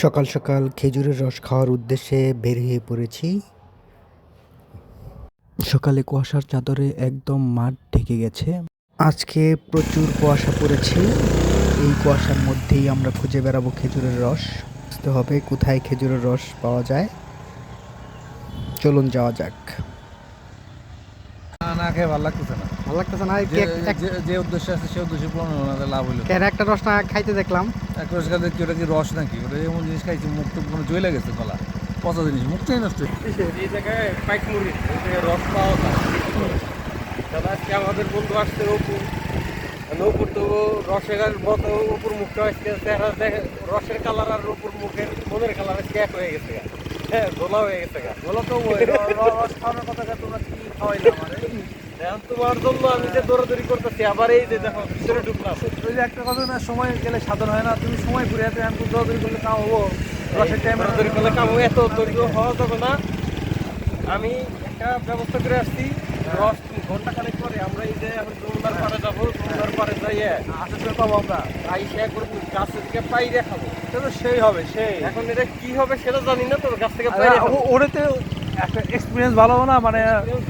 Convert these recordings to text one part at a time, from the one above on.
সকাল সকাল খেজুরের রস খাওয়ার উদ্দেশ্যে বের হয়ে পড়েছি। সকালে কুয়াশার চাদরে একদম মাঠ ঢেকে গেছে। আজকে প্রচুর কুয়াশা পড়েছে। এই কুয়াশার মধ্যেই আমরা খুঁজে বেড়াবো খেজুরের রস। বুঝতে হবে কোথায় খেজুরের রস পাওয়া যায়। চলুন যাওয়া যাক। না খেয়ে ভালো লাগতেছে না। ভালো লাগতেছে না। যে উদ্দেশ্যে আছে সে উদ্দেশ্যে পূরণ হলো না, লাভ হইলো। একটা রস না খাইতে দেখলাম। এক রস খাতে কি ওটা কি রস নাকি? ওটা এমন জিনিস খাইছি মুখ তো কোনো জ্বলে গেছে গলা, পচা জিনিস, মুখটাই নষ্ট। এই জায়গায় পাইক মুড়ি, এই জায়গায় রস পাওয়া যায়। দাদা আজকে আমাদের বন্ধু আসছে অপুর, নৌপুর তো রসের মতো উপর মুখটা আজকে চেহারা দেখে, রসের কালার আর উপর মুখের মনের কালার আজকে এক হয়ে গেছে। হ্যাঁ, গোলা হয়ে গেছে। বলো তো রস খাওয়ানোর কথা, তোমরা কি খাওয়াইলে আমার? এখন তোমার জন্য আমি যে দৌড়াদৌড়ি করতেছি, আবার এই যে দেখো ভিতরে ঢুকলাম। ওই যে একটা কথা না, সময় গেলে সাধন হয় না। তুমি সময় ঘুরে হাতে এখন দৌড়াদৌড়ি করলে কাম হবো? রসের টাইমে দৌড়াদৌড়ি করলে কাম হবে, এত ধৈর্য হওয়া যাবে না। আমি একটা ব্যবস্থা করে আসছি, রস ঘন্টা খানেক পরে আমরা এই যে এখন যমুনার পাড়ে যাবো, যমুনার পাড়ে যাইয়ে আসার পাবো আমরা। আইসে একবার গাছের দিকে পাইরে খাবো। তো সেই হবে, সেই। এখন এটা কি হবে সেটা জানি না, তো গাছ থেকে আরে, পাইরে খাবো। ওটাতে একটা এক্সপিরিয়েন্স ভালো হবে না মানে?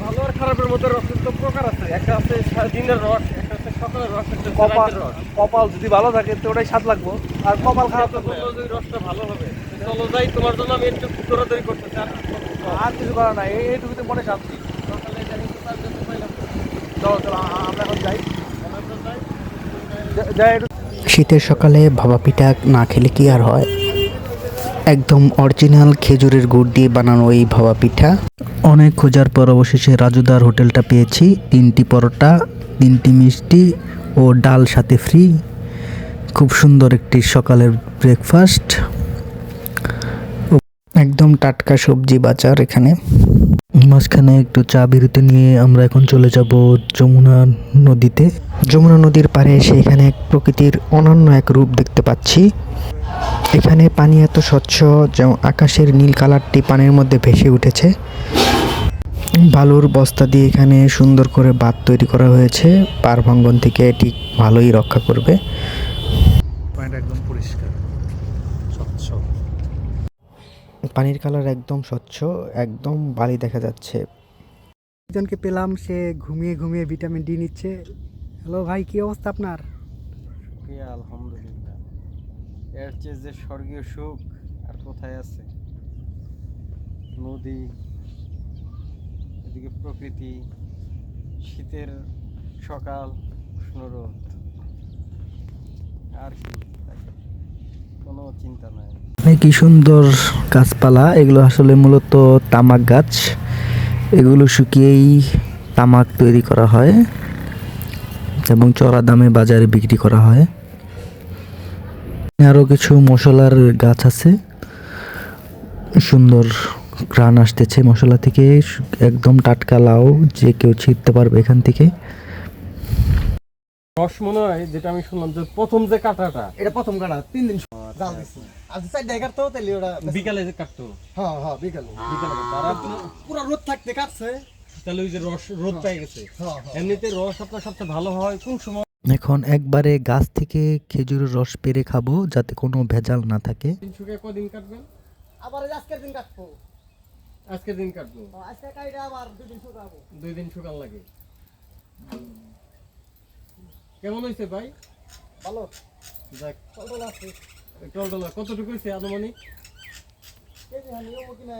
ভালো আর খারাপের মধ্যে রসের তো প্রকার আছে। একটা আছে দিনের রস, একটা আছে সকালের রস, একটা আছে কপাল, রাতের রস। কপাল যদি ভালো থাকে তো ওটাই স্বাদ লাগবো, আর কপাল খারাপ তো থাকলে বললো যে রসটা ভালো হবে। চলো যাই, তোমার জন্য আমি একটু দৌড়াদৌড়ি করতে চাই। আর কিছু করার নাই। এইটুকুতে মনে শান্তি। সকালে জানি তো তার জন্য পাইলাম। চলো চলো, আমরা এখন যাই। যাই একটু। শীতের সকালে ভাপা পিঠা না খেলে কি আর হয়। একদম অরিজিনাল খেজুরের গুড় দিয়ে বানানো এই ভাপা পিঠা। অনেক খোঁজার পর অবশেষে রাজুদার হোটেলটা পেয়েছি। 3টি পরোটা, 3টি মিষ্টি ও ডাল সাথে ফ্রি। খুব সুন্দর একটি সকালের ব্রেকফাস্ট। একদম টাটকা সবজি বাজার এখানে। মাঝখানে একটু চা বিরতি নিয়ে আমরা এখন চলে যাব যমুনা নদীতে। যমুনা নদীর পাড়ে এসে এখানে এক প্রকৃতির অনন্য এক রূপ দেখতে পাচ্ছি। এখানে পানি এত স্বচ্ছ, যেমন আকাশের নীল কালারটি পানির মধ্যে ভেসে উঠেছে। বালুর বস্তা দিয়ে এখানে সুন্দর করে বাঁধ তৈরি করা হয়েছে। পার ভাঙ্গন থেকে এটি ভালোই রক্ষা করবে। পয়েন্ট একদম পরিষ্কার, স্বচ্ছ। পানির কালার একদম স্বচ্ছ, একদম বালি দেখা যাচ্ছে। একজনকে পেলাম, সে ঘুমিয়ে ঘুমিয়ে ভিটামিন ডি নিচ্ছে। হ্যালো ভাই, কি অবস্থা আপনার? আলহামদুলিল্লাহ, এর চেয়ে যে স্বর্গীয় সুখ আর কোথায় আছে? নদী, এদিকে প্রকৃতি, শীতের সকাল, উষ্ণ রোদ, আর কি, কোনো চিন্তা নাই। কি সুন্দর গাছপালা। এগুলো আসলে মূলত তামাক গাছ। এগুলো শুকিয়েই তামাক তৈরি করা হয় এবং চড়া দামে বাজারে বিক্রি করা হয়। আরও কিছু মশলার গাছ আছে। সুন্দর ঘ্রাণ আসতেছে মশলা থেকে। একদম টাটকা লাউ, যে কেউ ছিঁড়তে পারবে এখান থেকে। রস মনে হয়, যেটা আমি শুনলাম যে প্রথম যে কাটাটা, এটা প্রথম কাটা 3 দিন জাল দিছি। আজ 4টায় কাটতো, তাহলে ওটা বিকালে যে কাটতো। হ্যাঁ হ্যাঁ বিকালে তারা পুরো রোদ থাকতে কাটছে। তাহলে ওই যে রস রোদ পেয়ে গেছে। হ্যাঁ এমনিতে রস আপনার সবচেয়ে ভালো হয় কোন সময়? এখন একবারে গাছ থেকে খেজুরের রস পেরে খাবো, যাতে কোনো ভেজাল না থাকে। দিন শুকিয়ে কদিন কাটবেন? আবার আজকের দিন কাটবো। আজকে দিন কাটবো, আজকে কাইটা আবার 2 দিন শুকাবো। 2 দিন শুকান লাগে। কেমন হয়েছে ভাই? ভালো যাক, টলটল আছে। টলটলা কতটুকু হয়েছে আনুমানিক? কেজি হানি ও কিনা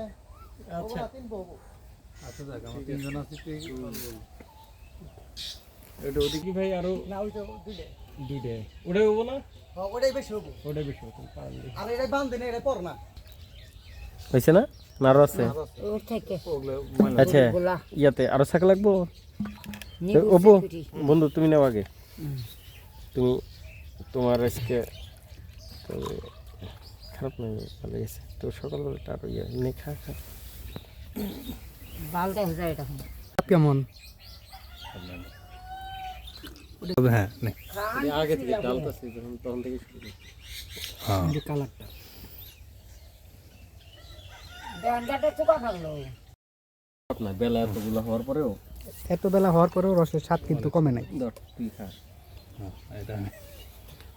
আচ্ছা 3 পাবো। আচ্ছা যাক, আমরা তিনজন আছি। এটা ওদিকে কি ভাই আরো না ওইটা দুইটা। দুইটা ওটাই হবো না? হ্যাঁ ওটাই বেশি হবে। ওটাই বেশি হতো। আর এটাই বাঁধ দেন, এটা পর না। হয়েছে না? নারো আছে? আচ্ছা, ইয়াতে আরো শাক লাগবো। অপু বন্ধু, তুমি নাও আগে। তুমি তোমার আজকে তো খারাপ নয়, ভালো গেছে তো। সকালবেলাটা আরো ইয়ে নে, খা খা। বালটা হয়ে যায় এটা কেমন? হ্যাঁ, আগে থেকে ডালতাছি যখন, তখন থেকে শুরু করি। যে কালারটা ব্যান্ডাটা চোখা থাকলো আপনার বেলা এতগুলো হওয়ার পরেও এত বেলা হওয়ার পরেও রসের স্বাদ কিন্তু কমে নাই। ধর তুই খা। এটা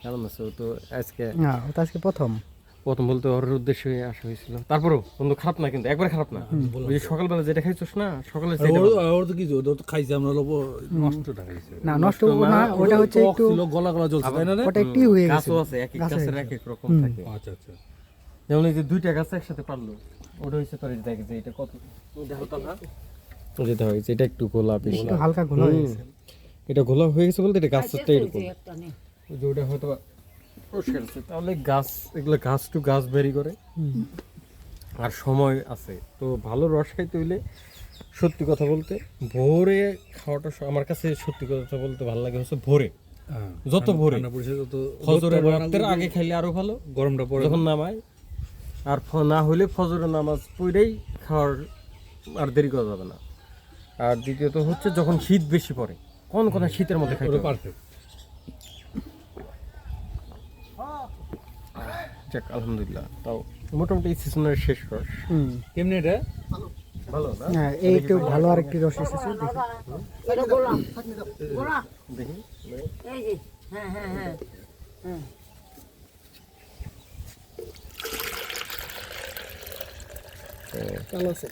কেমন আছো? তো আজকে না, ওটা আজকে প্রথম। প্রথম বলতে ওর উদ্দেশ্যে আসা হয়েছিল। তারপরও বন্ধু খারাপ না, কিন্তু একবার খারাপ না। ওই যে সকালবেলা যেটা খাইছোস না, সকালে ওর তো কিছু ওটা তো খাইছে আমরা লোক নষ্টটা খাইছে না নষ্ট না, ওটা হচ্ছে একটু ছিল গলা গলা জ্বলছে তাই না রে? ওটা একটু হয়ে গেছে। গাছও আছে, এক এক গাছের এক এক রকম থাকে। আচ্ছা আচ্ছা যেমন এই যে দুইটা গাছ একসাথে পারলো, ওটা হচ্ছে তোর দেখ যে এটা কত যেটা হয়েছে, এটা একটু গোলাপি, একটু হালকা ঘোলা হয়ে গেছে। এটা গোলাপ হয়ে গেছে বলতে এটা গাছটা এরকম, একটা নে। যে ওটা হয়তো পরিষ্কার আছে। তাহলে গাছ, এগুলো গাছ টু গাছ বেরি করে, আর সময় আছে। তো ভালো রস খাইতে হইলে সত্যি কথা বলতে ভোরে খাওয়াটা আমার কাছে সত্যি কথা বলতে ভালো লাগে হচ্ছে ভোরে, যত ভোরে ফজরের ওয়াক্তের আগে খাইলে আরো ভালো, গরমটা পড়ে যখন নামায়। আর না হইলে ফজরের নামাজ পড়েই খাওয়ার আর দেরি করা যাবে না। আর দ্বিতীয়ত হচ্ছে যখন শীত বেশি পড়ে, কোন কোন শীতের মধ্যে খাইতে হবে। পারফেক্ট। যাক আলহামদুলিল্লাহ, তাও মোটামুটি এই সিজনের শেষ রস। কেমনে এটা? ভালো না? হ্যাঁ, এই একটু ভালো আরেকটি রস এসেছে দেখি। এটা গোলাপ গোলাপ দেখি এই যে হ্যাঁ হ্যাঁ হ্যাঁ হ্যাঁ ভালো আছে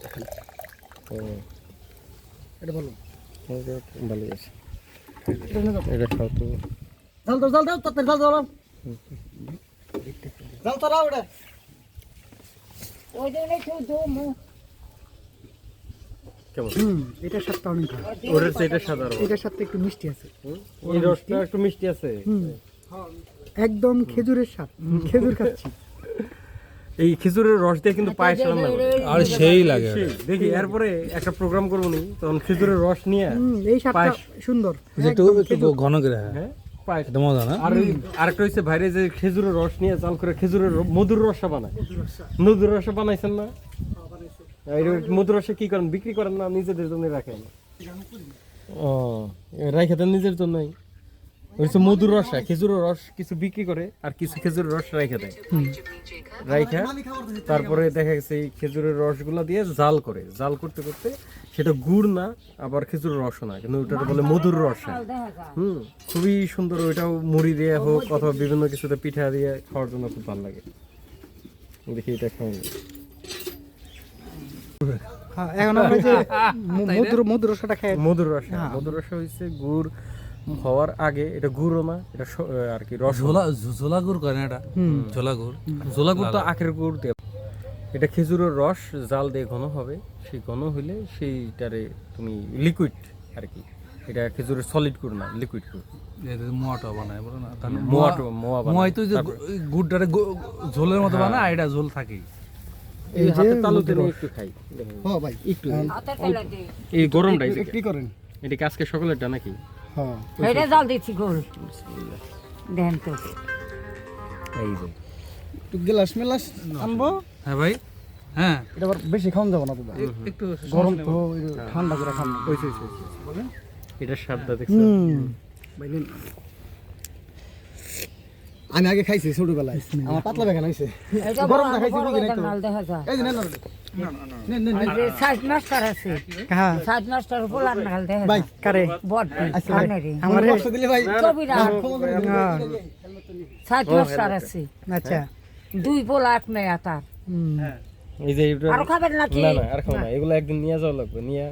এটা ভালো। ভালোই আছে। এটা খাও তো। জাল দাও জাল দাও তাতে জাল দাও জাল তো রাও এটা। ওই জন্য শুধু মুখ কেমন? এটার স্বাদটা অনেক ভালো। ওরের চেয়ে সাদা রস। এটার সাথে একটু মিষ্টি আছে। এই রসটা একটু মিষ্টি আছে। একদম খেজুরের স্বাদ, খেজুর খাচ্ছি। এই খেজুরের রস দিয়ে কিন্তু পায়েস রান্না করে। আর সেই লাগে সেই, দেখি এরপরে একটা প্রোগ্রাম করবো নি, তখন খেজুরের রস নিয়ে এই স্বাদটা পায়েস। সুন্দর। একটু একটু ঘন করে হ্যাঁ পায়েস। এটা মজা না? আর আরেকটা হচ্ছে বাইরে যে খেজুরের রস নিয়ে চাল করে খেজুরের মধুর রসা বানায়। মধুর রসা বানাইছেন না? এই মধুর রসা কি করেন, বিক্রি করেন না, নিজেদের জন্য রাখেন? ও রাইখে দেন নিজের জন্যই। হচ্ছে মধুর রসা, খেজুরের রস কিছু বিক্রি করে আর কিছু খেজুরের রস রাইখে দেয়। রাইখা তারপরে দেখা গেছে এই খেজুরের রসগুলা দিয়ে জাল করে, জাল করতে করতে সেটা গুড় না আবার খেজুরের রসও না, কিন্তু ওটা বলে মধুর রসা। খুবই সুন্দর। ওইটাও মুড়ি দিয়ে হোক অথবা বিভিন্ন কিছুতে পিঠা দিয়ে খাওয়ার জন্য খুব ভালো লাগে। দেখি এটা খাওয়াই। হ্যাঁ, এখন আমরা যে মধুর রসটা খাই। মধুর রসা, মধুর রসা হচ্ছে গুড় হওয়ার আগে, এটা গুড়ও না, এটা আর কি রস। ঝোলা গুড় করে না এটা? ঝোলা গুড়, ঝোলা গুড় তো আখের গুড় দিয়ে। এটা খেজুরের রস জাল দিয়ে ঘন হবে, সেই ঘন হইলে সেইটারে তুমি লিকুইড আর কি। এটা খেজুরের সলিড গুড় না, লিকুইড গুড়। মোয়াটা বানায় বলো না? মোয়া মোয়াই তো যে গুড়টারে ঝোলের মতো বানায়, এটা ঝোল থাকেই। এই হাতে তালুতে নিয়ে একটু খাই। হ্যাঁ ভাই, একটু হাতে তেলাতে এই গরমটাই কি করেন? এটা কি আজকে সকালেরটা নাকি? হ্যাঁ, এটা জাল দিচ্ছি গোল দেন তো। এই যে একটু গ্লাস মেলাস আনবো। হ্যাঁ ভাই, হ্যাঁ এটা আবার বেশি খাওয়া যাবে না দাদা, একটু গরম তো ঠান্ডা করে খান। এটা স্বাদটা দেখছো? ভাই নেন। আমি আগে খাইছি ছোটবেলায়, আমার পাতলা বেগান হইছে। এটা গরম বড় না খাইছি, বড় রুগী নাই তো। নাল দেখা যায়। এই যে নেন নেন নেন। আর যে সাইড মাস্টার আছে, হ্যাঁ সাইড মাস্টার পোলার নাল দেখা ভাই, যায়। কারে বড় আনেরে আমার কষ্ট দিলে ভাই। কবিরা হ্যাঁ, সাইড মাস্টার আছে, আচ্ছা। দুই পোলা এক মেয়ে তার। হুম। এই যে এটা আরো খাবেন নাকি? না না আর খাও না, এগুলো একদিন নিয়ে যাওয়া লাগবে, নিয়ে